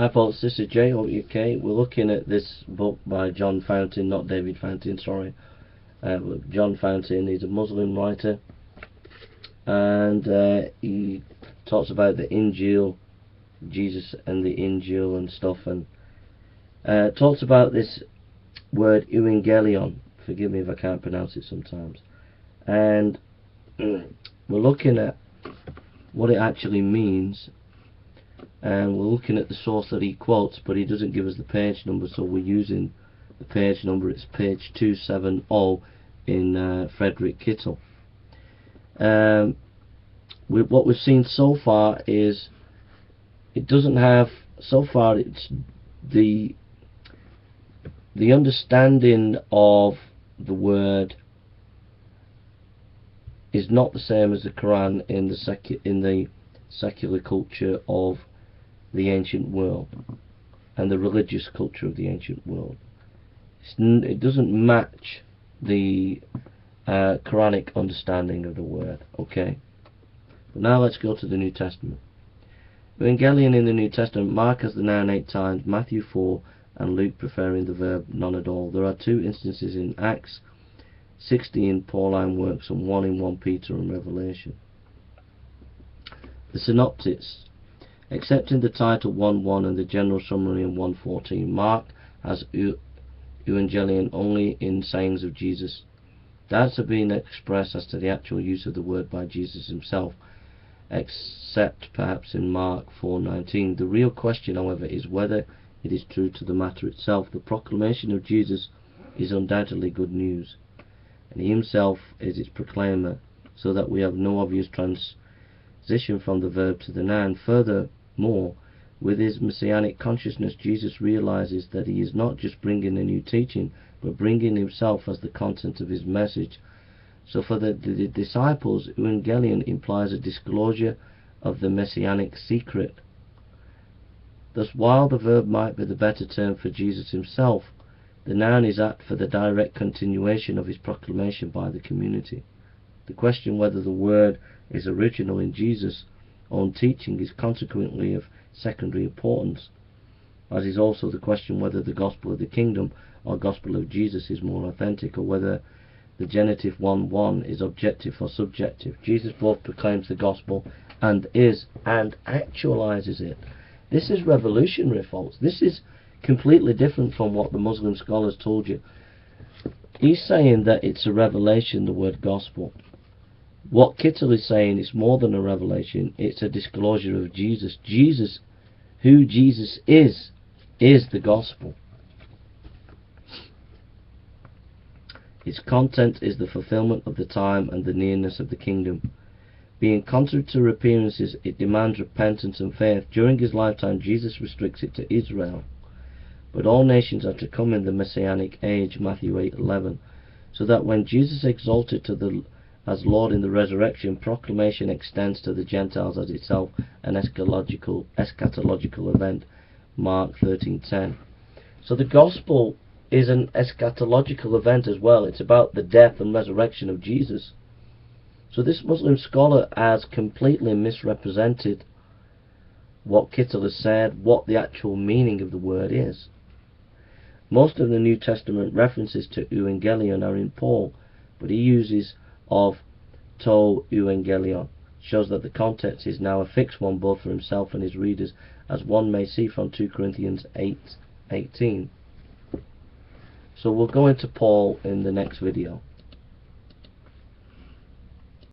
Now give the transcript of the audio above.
Hi folks, this is Jay, hope you're okay. We're looking at this book by John Fountain, not David Fountain, sorry. John Fountain is a Muslim writer, and he talks about the Injeel, Jesus and the Injeel and stuff, and talks about this word Evangelion. Forgive me if I can't pronounce it sometimes. And we're looking at what it actually means, and we're looking at the source that he quotes, but he doesn't give us the page number, so we're using the page number. It's page 270 in Frederick Kittle. What we've seen so far is it doesn't have, so far it's the understanding of the word is not the same as the Quran in the secular culture of the ancient world and the religious culture of the ancient world. It doesn't match the Quranic understanding of the word. Okay, but now let's go to the New Testament. Evangelion in the New Testament, Mark has the noun 8 times, Matthew 4, and Luke preferring the verb none at all. There are 2 instances in Acts 16 Pauline works and 1 in 1 Peter and Revelation. The synoptics. Except in the title 1:1 and the general summary in 1:14, Mark has Evangelion only in sayings of Jesus. Doubts have been expressed as to the actual use of the word by Jesus himself, except perhaps in Mark 4:19. The real question, however, is whether it is true to the matter itself. The proclamation of Jesus is undoubtedly good news, and he himself is its proclaimer, so that we have no obvious transition from the verb to the noun. Furthermore, with his messianic consciousness, Jesus realizes that he is not just bringing a new teaching, but bringing himself as the content of his message. So for the disciples, Evangelion implies a disclosure of the messianic secret. Thus, while the verb might be the better term for Jesus himself, the noun is apt for the direct continuation of his proclamation by the community. The question whether the word is original in Jesus' own teaching is consequently of secondary importance, as is also the question whether the gospel of the kingdom or gospel of Jesus is more authentic, or whether the genitive 1:1 is objective or subjective. Jesus both proclaims the gospel and actualizes it. This is revolutionary, folks. This is completely different from what the Muslim scholars told you. He's saying that it's a revelation, the word gospel. What Kittle is saying is more than a revelation, it's a disclosure of Jesus. Jesus, who Jesus is the gospel. Its content is the fulfillment of the time and the nearness of the kingdom. Being contrary to appearances, it demands repentance and faith. During his lifetime, Jesus restricts it to Israel, but all nations are to come in the messianic age, Matthew 8:11, so that when Jesus exalted as Lord in the resurrection, proclamation extends to the Gentiles as itself an eschatological event, Mark 13:10. So the gospel is an eschatological event as well. It's about the death and resurrection of Jesus. So this Muslim scholar has completely misrepresented what Kittle has said, what the actual meaning of the word is. Most of the New Testament references to Evangelion are in Paul, but he uses of to Evangelion, shows that the context is now a fixed one both for himself and his readers, as one may see from 2 Corinthians 8:18. So we'll go into Paul in the next video.